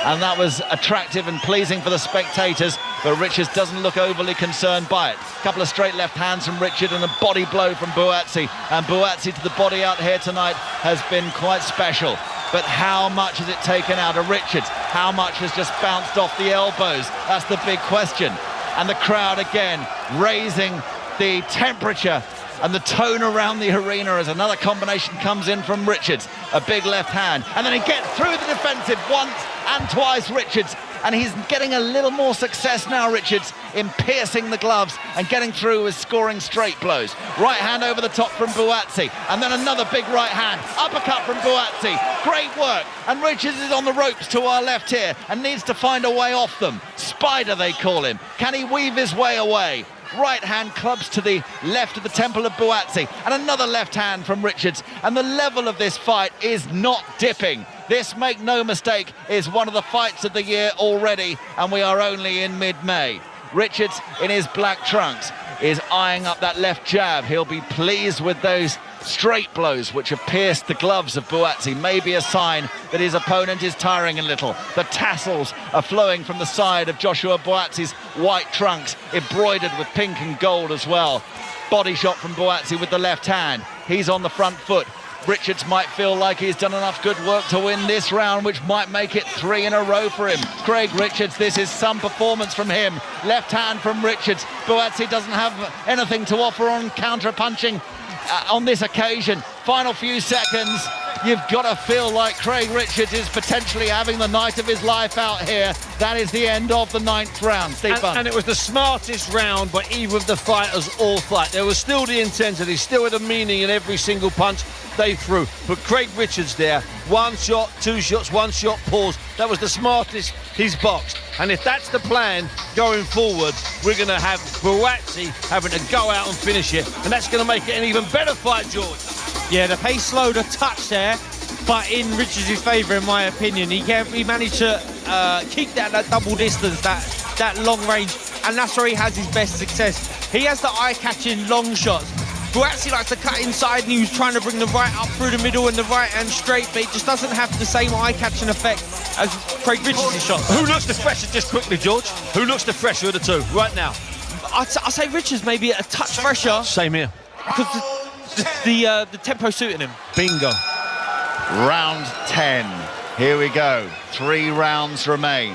and that was attractive and pleasing for the spectators, but Richards doesn't look overly concerned by it. A couple of straight left hands from Richard and a body blow from Buatsi, and Buatsi to the body out here tonight has been quite special. But how much has it taken out of Richards? How much has just bounced off the elbows? That's the big question. And the crowd again raising the temperature and the tone around the arena as another combination comes in from Richards. A big left hand, and then he gets through the defensive once and twice, Richards, and he's getting a little more success now, Richards, in piercing the gloves and getting through with scoring straight blows. Right hand over the top from Buatsi, and then another big right hand, uppercut from Buatsi. Great work, and Richards is on the ropes to our left here and needs to find a way off them. Spider, they call him. Can he weave his way away? Right hand clubs to the left of the temple of Buatsi, and another left hand from Richards, and the level of this fight is not dipping. This, make no mistake, is one of the fights of the year already, and we are only in mid-May. Richards, in his black trunks, is eyeing up that left jab. He'll be pleased with those straight blows which have pierced the gloves of Buatsi. Maybe a sign that his opponent is tiring a little. The tassels are flowing from the side of Joshua Buatsi's white trunks, embroidered with pink and gold as well. Body shot from Buatsi with the left hand. He's on the front foot. Richards might feel like he's done enough good work to win this round, which might make it 3 in a row for him. Craig Richards, this is some performance from him. Left hand from Richards. Buatsi doesn't have anything to offer on counter-punching on this occasion. Final few seconds. You've got to feel like Craig Richards is potentially having the night of his life out here. That is the end of the 9th round. Steve Bunn. And it was the smartest round by either of the fighters all fight. There was still the intensity, still the meaning in every single punch they threw. But Craig Richards there, 1 shot, 2 shots, 1 shot, pause. That was the smartest he's boxed. And if that's the plan going forward, we're going to have Buatsi having to go out and finish it. And that's going to make it an even better fight, George. Yeah, the pace slowed a touch there, but in Richards' favour, in my opinion. He managed to keep that double distance, that long range, and that's where he has his best success. He has the eye-catching long shots. Buatsi likes to cut inside, and he was trying to bring the right up through the middle and the right hand straight, but it just doesn't have the same eye-catching effect as Craig Richards' shots. Who looks the fresher, just quickly, George? Who looks the fresher of the two right now? I'd say Richards maybe a touch fresher. Same here. Because the tempo suiting him. Bingo. Round 10. Here we go. 3 rounds remain.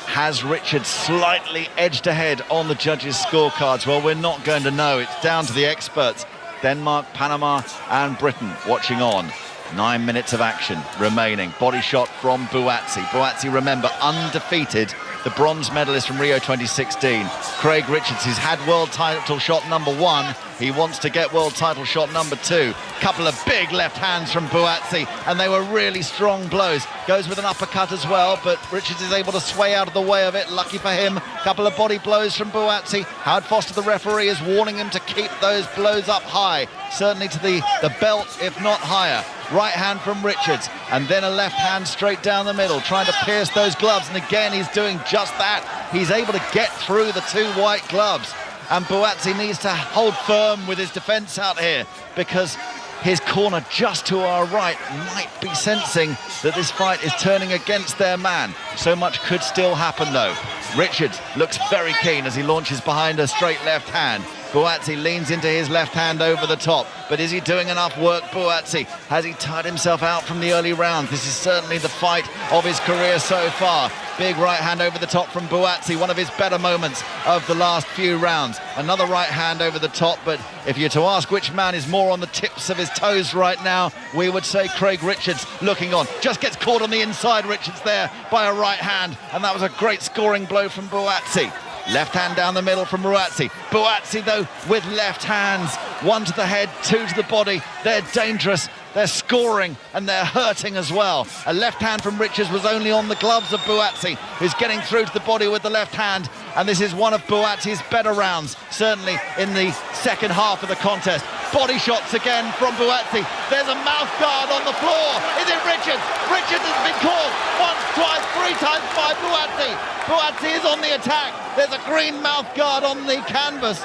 Has Richards slightly edged ahead on the judges' scorecards? Well, we're not going to know. It's down to the experts. Denmark, Panama and Britain watching on. 9 minutes of action remaining. Body shot from Buatsi. Buatsi, remember, undefeated the bronze medalist from Rio 2016. Craig Richards, he's had world title shot number 1. He wants to get world title shot number 2. Couple of big left hands from Buatsi, and they were really strong blows. Goes with an uppercut as well, but Richards is able to sway out of the way of it. Lucky for him. Couple of body blows from Buatsi. Howard Foster, the referee, is warning him to keep those blows up high, certainly to the belt, if not higher. Right hand from Richards, and then a left hand straight down the middle, trying to pierce those gloves, and again he's doing just that. He's able to get through the 2 white gloves, and Buatsi needs to hold firm with his defence out here, because his corner just to our right might be sensing that this fight is turning against their man. So much could still happen though. Richards looks very keen as he launches behind a straight left hand. Buatsi leans into his left hand over the top, but is he doing enough work, Buatsi? Has he tired himself out from the early rounds? This is certainly the fight of his career so far. Big right hand over the top from Buatsi, one of his better moments of the last few rounds. Another right hand over the top, but if you're to ask which man is more on the tips of his toes right now, we would say Craig Richards looking on. Just gets caught on the inside, Richards there, by a right hand, and that was a great scoring blow from Buatsi. Left hand down the middle from Buatsi. Buatsi, though, with left hands. 1 to the head, 2 to the body. They're dangerous. They're scoring and they're hurting as well. A left hand from Richards was only on the gloves of Buatsi, who's getting through to the body with the left hand. And this is one of Buatsi's better rounds, certainly in the second half of the contest. Body shots again from Buatsi. There's a mouth guard on the floor. Is it Richards? Richards has been caught once, twice, 3 times by Buatsi. Buatsi is on the attack. There's a green mouth guard on the canvas,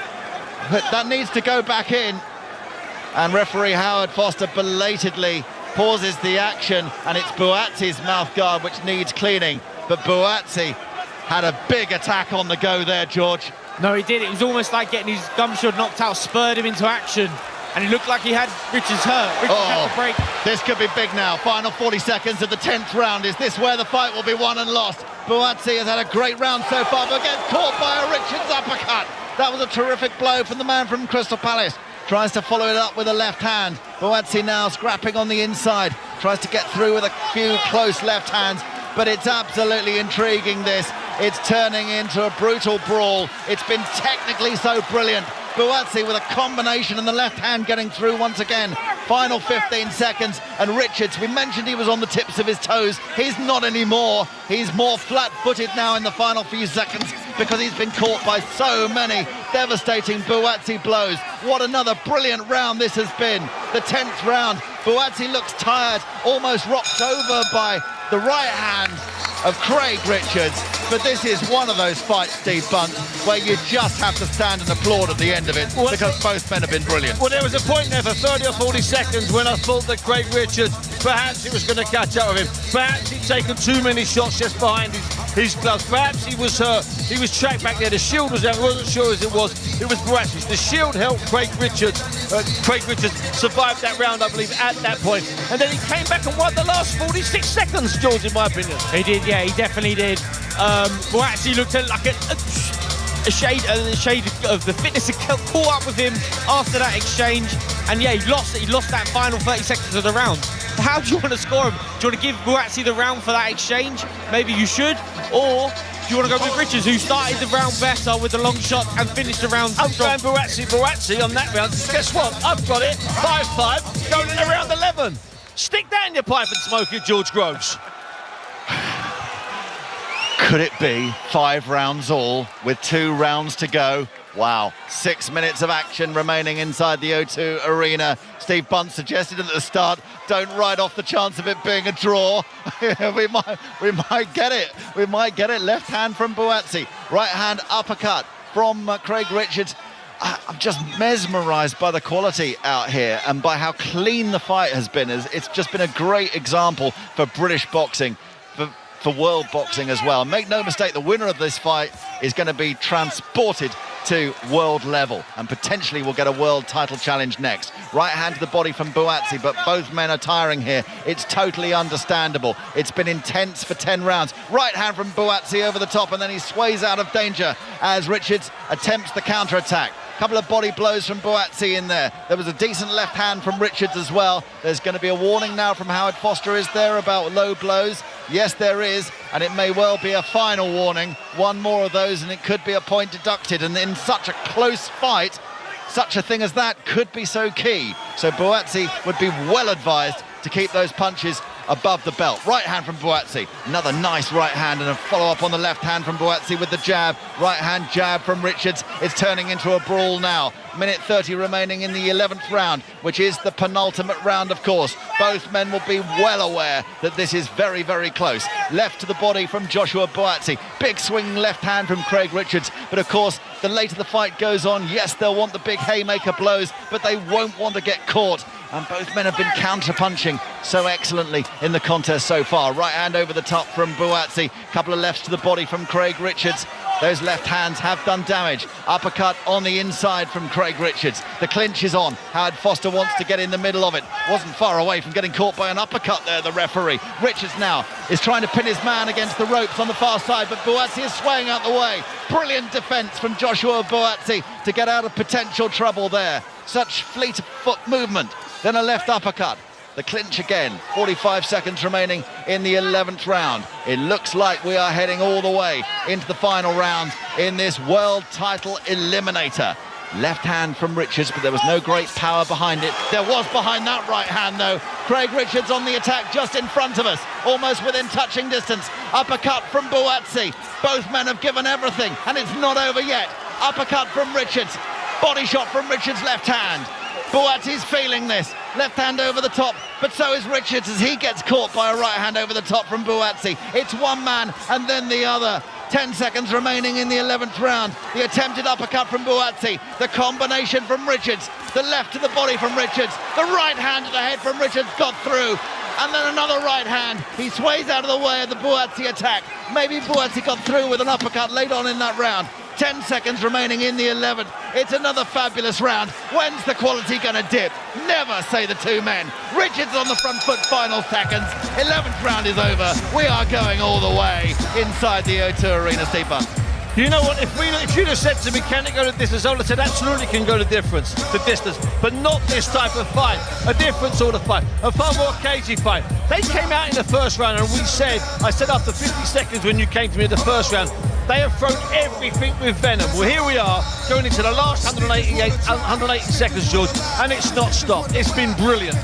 but that needs to go back in. And referee Howard Foster belatedly pauses the action, and it's Buatsi's mouth guard which needs cleaning. But Buatsi had a big attack on the go there, George. No, he did. It was almost like getting his gum shield knocked out, spurred him into action. And it looked like he had Richards hurt. Richards had to break. This could be big now. Final 40 seconds of the 10th round. Is this where the fight will be won and lost? Buatsi has had a great round so far, but gets caught by a Richards uppercut. That was a terrific blow from the man from Crystal Palace. Tries to follow it up with a left hand. Buatsi now scrapping on the inside. Tries to get through with a few close left hands. But it's absolutely intriguing, this. It's turning into a brutal brawl. It's been technically so brilliant. Buatsi with a combination and the left hand getting through once again. Final 15 seconds, and Richards, we mentioned he was on the tips of his toes. He's not anymore. He's more flat-footed now in the final few seconds because he's been caught by so many devastating Buatsi blows. What another brilliant round this has been. The 10th round. Buatsi looks tired, almost rocked over by the right hand of Craig Richards, but this is one of those fights, Steve Bunt, where you just have to stand and applaud at the end of it, because both men have been brilliant. Well, there was a point there for 30 or 40 seconds when I thought that Craig Richards, perhaps he was going to catch up with him. Perhaps he'd taken too many shots just behind his gloves. Perhaps he was hurt. He was tracked back there. The shield was there. I wasn't sure as it was Buatsi's. The shield helped Craig Richards. Craig Richards survived that round, I believe, at that point. And then he came back and won the last 46 seconds, George, in my opinion. He did, yeah, he definitely did. Buatsi looked like a shade of the fitness had caught up with him after that exchange, and yeah, he lost that final 30 seconds of the round. How do you want to score him? Do you want to give Buatsi the round for that exchange? Maybe you should, or do you want to go with Richards, who started the round better with the long shot and finished the round I'm strong? going Buatsi on that round. Guess what? I've got it. 5-5, going in around 11. Stick that in your pipe and smoke it, George Groves. Could it be 5 rounds all with 2 rounds to go? Wow, 6 minutes of action remaining inside the O2 arena. Steve Bunt suggested at the start, don't write off the chance of it being a draw. we might get it. We might get it. Left hand from Buatsi. Right hand uppercut from Craig Richards. I'm just mesmerised by the quality out here and by how clean the fight has been. It's just been a great example for British boxing, for world boxing as well. Make no mistake, the winner of this fight is going to be transported to world level and potentially will get a world title challenge next. Right hand to the body from Buatsi, but both men are tiring here. It's totally understandable. It's been intense for 10 rounds. Right hand from Buatsi over the top, and then he sways out of danger as Richards attempts the counter-attack. Couple of body blows from Buatsi in there. There was a decent left hand from Richards as well. There's going to be a warning now from Howard Foster, is there, about low blows? Yes, there is, and it may well be a final warning. One more of those and it could be a point deducted, and in such a close fight, such a thing as that could be so key. So Buatsi would be well advised to keep those punches above the belt. Right hand from Buatsi, another nice right hand, and a follow-up on the left hand from Buatsi with the jab. Right hand jab from Richards. It's turning into a brawl now. Minute 30 remaining in the 11th round, which is the penultimate round, of course. Both men will be well aware that this is very, very close. Left to the body from Joshua Buatsi. Big swing left hand from Craig Richards. But of course, the later the fight goes on, yes, they'll want the big haymaker blows, but they won't want to get caught. And both men have been counter-punching so excellently in the contest so far. Right hand over the top from Buatsi. Couple of lefts to the body from Craig Richards. Those left hands have done damage. Uppercut on the inside from Craig Richards. The clinch is on. Howard Foster wants to get in the middle of it. Wasn't far away from getting caught by an uppercut there, the referee. Richards now is trying to pin his man against the ropes on the far side, but Buatsi is swaying out the way. Brilliant defence from Joshua Buatsi to get out of potential trouble there. Such fleet of foot movement. Then a left uppercut. The clinch again. 45 seconds remaining in the 11th round. It looks like we are heading all the way into the final round in this world title eliminator. Left hand from Richards, but there was no great power behind it. There was behind that right hand, though. Craig Richards on the attack just in front of us, almost within touching distance. Uppercut from Buatsi. Both men have given everything, and it's not over yet. Uppercut from Richards. Body shot from Richards' left hand. Buatsi's feeling this. Left hand over the top, but so is Richards as he gets caught by a right hand over the top from Buatsi. It's one man and then the other. 10 seconds remaining in the 11th round. The attempted uppercut from Buatsi. The combination from Richards. The left to the body from Richards. The right hand to the head from Richards got through. And then another right hand. He sways out of the way of the Buatsi attack. Maybe Buatsi got through with an uppercut late on in that round. 10 seconds remaining in the 11th. It's another fabulous round. When's the quality going to dip? Never, say the two men. Richards on the front foot, final seconds. 11th round is over. We are going all the way inside the O2 Arena, Steve Buck. You know what, if you'd have said to me, can it go to distance? I would have said absolutely can go to distance, but not this type of fight. A different sort of fight, a far more cagey fight. They came out in the first round and I said after 50 seconds when you came to me in the first round, they have thrown everything with venom. Well, here we are, going into the last 180 seconds, George, and it's not stopped. It's been brilliant.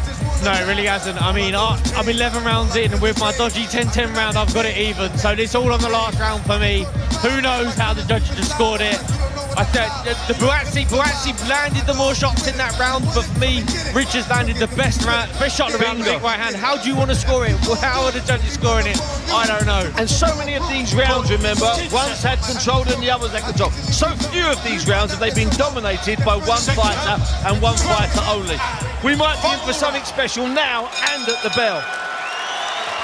No, it really hasn't. I mean, I'm 11 rounds in, and with my dodgy 10-10 round, I've got it even. So it's all on the last round for me. Who knows how the judges have scored it? I said the Buatsi landed the more shots in that round, but for me, Richards landed the best shot in the round, the big right hand. How do you want to score it? Well, how are the judges scoring it? I don't know. And so many of these rounds, remember, one's had control and the other's had control. So few of these rounds have they been dominated by one fighter and one fighter only. We might be in for something special now and at the bell.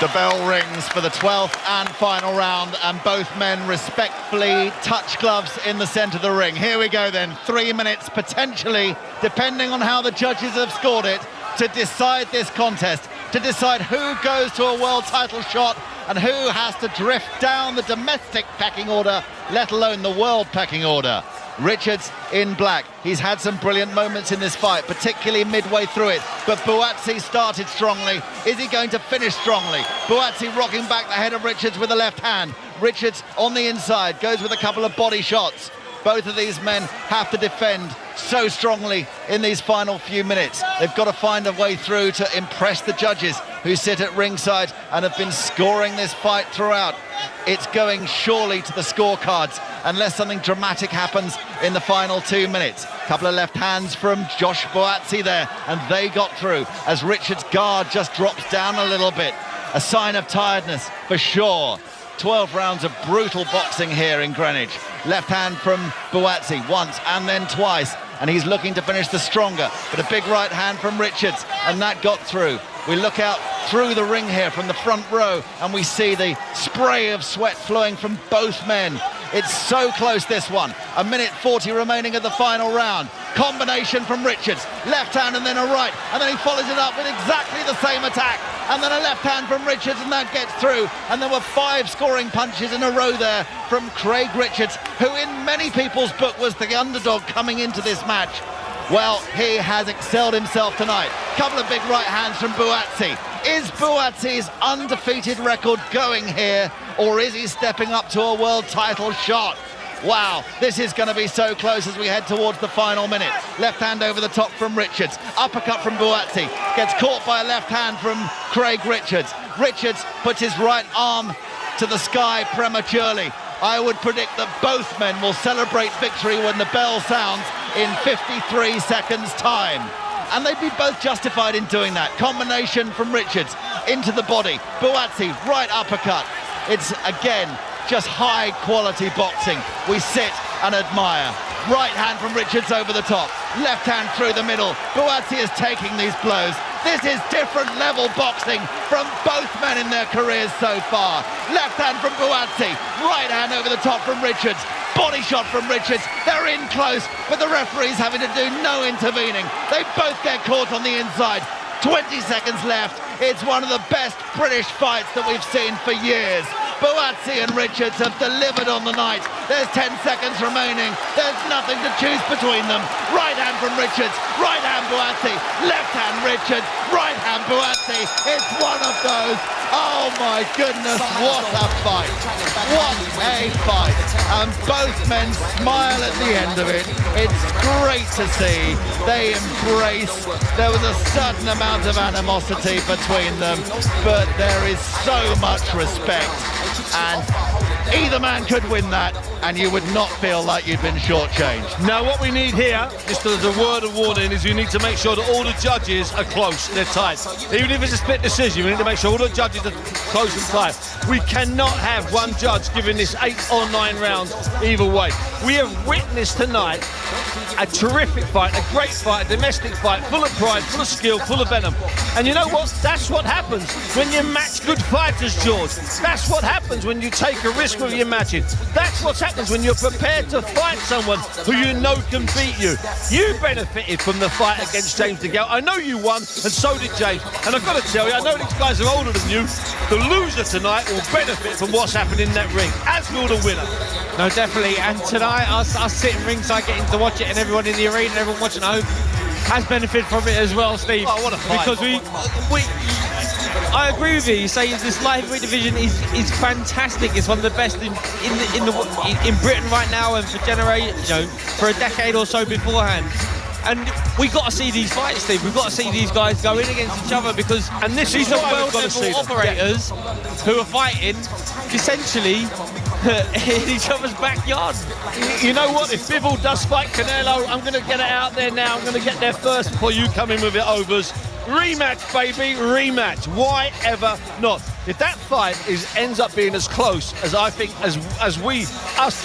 The bell rings for the 12th and final round, and both men respectfully touch gloves in the centre of the ring. Here we go then, 3 minutes potentially, depending on how the judges have scored it, to decide this contest, to decide who goes to a world title shot and who has to drift down the domestic pecking order, let alone the world pecking order. Richards in black. He's had some brilliant moments in this fight, particularly midway through it. But Buatsi started strongly. Is he going to finish strongly? Buatsi rocking back the head of Richards with the left hand. Richards on the inside, goes with a couple of body shots. Both of these men have to defend so strongly in these final few minutes. They've got to find a way through to impress the judges who sit at ringside and have been scoring this fight throughout. It's going surely to the scorecards unless something dramatic happens in the final 2 minutes. Couple of left hands from Josh Buatsi there, and they got through as Richards' guard just drops down a little bit. A sign of tiredness for sure. 12 rounds of brutal boxing here in Greenwich. Left hand from Buatsi once and then twice, and he's looking to finish the stronger, but a big right hand from Richards, and that got through. We look out through the ring here from the front row, and we see the spray of sweat flowing from both men. It's so close, this one. 1:40 remaining of the final round. Combination from Richards. Left hand and then a right, and then he follows it up with exactly the same attack. And then a left hand from Richards, and that gets through. And there were 5 scoring punches in a row there from Craig Richards, who in many people's book was the underdog coming into this match. Well, he has excelled himself tonight. Couple of big right hands from Buatsi. Is Buatsi's undefeated record going here, or is he stepping up to a world title shot? Wow, this is going to be so close as we head towards the final minute. Left hand over the top from Richards. Uppercut from Buatsi. Gets caught by a left hand from Craig Richards. Richards puts his right arm to the sky prematurely. I would predict that both men will celebrate victory when the bell sounds in 53 seconds' time. And they'd be both justified in doing that. Combination from Richards into the body. Buatsi, right uppercut. It's, again, just high-quality boxing. We sit and admire. Right hand from Richards over the top. Left hand through the middle. Buatsi is taking these blows. This is different level boxing from both men in their careers so far. Left hand from Buatsi. Right hand over the top from Richards. Body shot from Richards. They're in close, but the referee's having to do no intervening. They both get caught on the inside. 20 seconds left. It's one of the best British fights that we've seen for years. Buatsi and Richards have delivered on the night. There's 10 seconds remaining. There's nothing to choose between them. Right hand from Richards. Right hand Buatsi. Left hand Richards. Right hand Buatsi. It's one of those. Oh my goodness, what a fight. What a fight. And both men smile at the end of it. It's great to see. They embrace. There was a certain amount of animosity between them, but there is so much respect. And either man could win that, and you would not feel like you'd been shortchanged. Now, what we need here, just as a word of warning, is you need to make sure that all the judges are close, they're tight. Even if it's a split decision, we need to make sure all the judges are close and tight. We cannot have one judge giving this 8 or 9 rounds either way. We have witnessed tonight a terrific fight, a great fight, a domestic fight, full of pride, full of skill, full of venom. And you know what? That's what happens when you match good fighters, George. That's what happens when you take a risk with your matching. That's what happens when you're prepared to fight someone who you know can beat you. You benefited from the fight against James DeGale. I know you won, and so did James. And I've got to tell you, I know these guys are older than you. The loser tonight will benefit from what's happened in that ring, as will the winner. No, definitely. And tonight, us sitting ringside, getting to watch it, and everyone in the arena, everyone watching at home, has benefited from it as well, Steve. Oh, what a fight. Because I agree with you. You say this light heavyweight division is fantastic. It's one of the best in Britain right now, and for a decade or so beforehand. And we got to see these fights, Steve. We've got to see these guys go in against each other, because these are world level operators who are fighting essentially in each other's backyard. You know what? If Bivol does fight Canelo, I'm going to get it out there now. I'm going to get there first before you come in with it overs. Rematch, baby, rematch. Why ever not? If that fight ends up being as close as I think, as us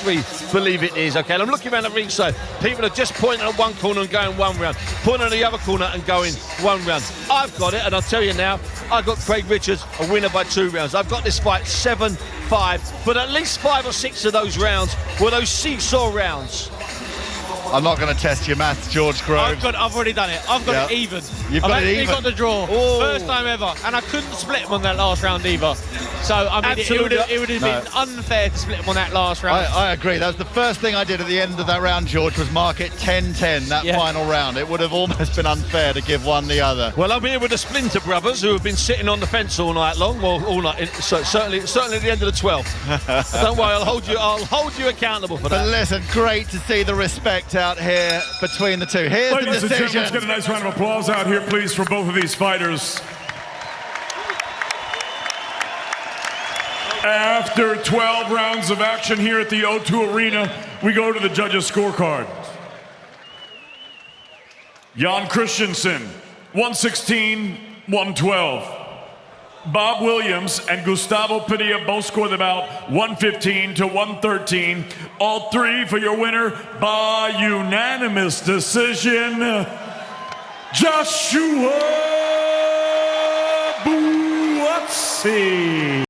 three believe it is, okay? And I'm looking around the ringside. People are just pointing at one corner and going one round, pointing at the other corner and going one round. I've got it, and I'll tell you now, I've got Craig Richards a winner by 2 rounds. I've got this fight 7-5, but at least 5 or 6 of those rounds were those seesaw rounds. I'm not going to test your maths, George Groves. I've already done it. I've got it even. You've got it even. I've got the draw. Oh. First time ever. And I couldn't split him on that last round either. So, I mean, it would have been unfair to split him on that last round. I agree. That was the first thing I did at the end of that round, George, was mark it 10-10, that final round. It would have almost been unfair to give one the other. Well, I'm here with the Splinter brothers, who have been sitting on the fence all night long. Well, all night. So certainly at the end of the 12th. Don't worry, I'll hold you accountable for that. But listen, great to see the respect out here between the two. Here's Ladies the and decision. gentlemen, let's get a nice round of applause out here, please, for both of these fighters. After 12 rounds of action here at the O2 Arena, we go to the judges' scorecard. Jan Christensen, 116-112. Bob Williams and Gustavo Padilla both scored about 115 to 113. All three for your winner by unanimous decision, Joshua Buatsi.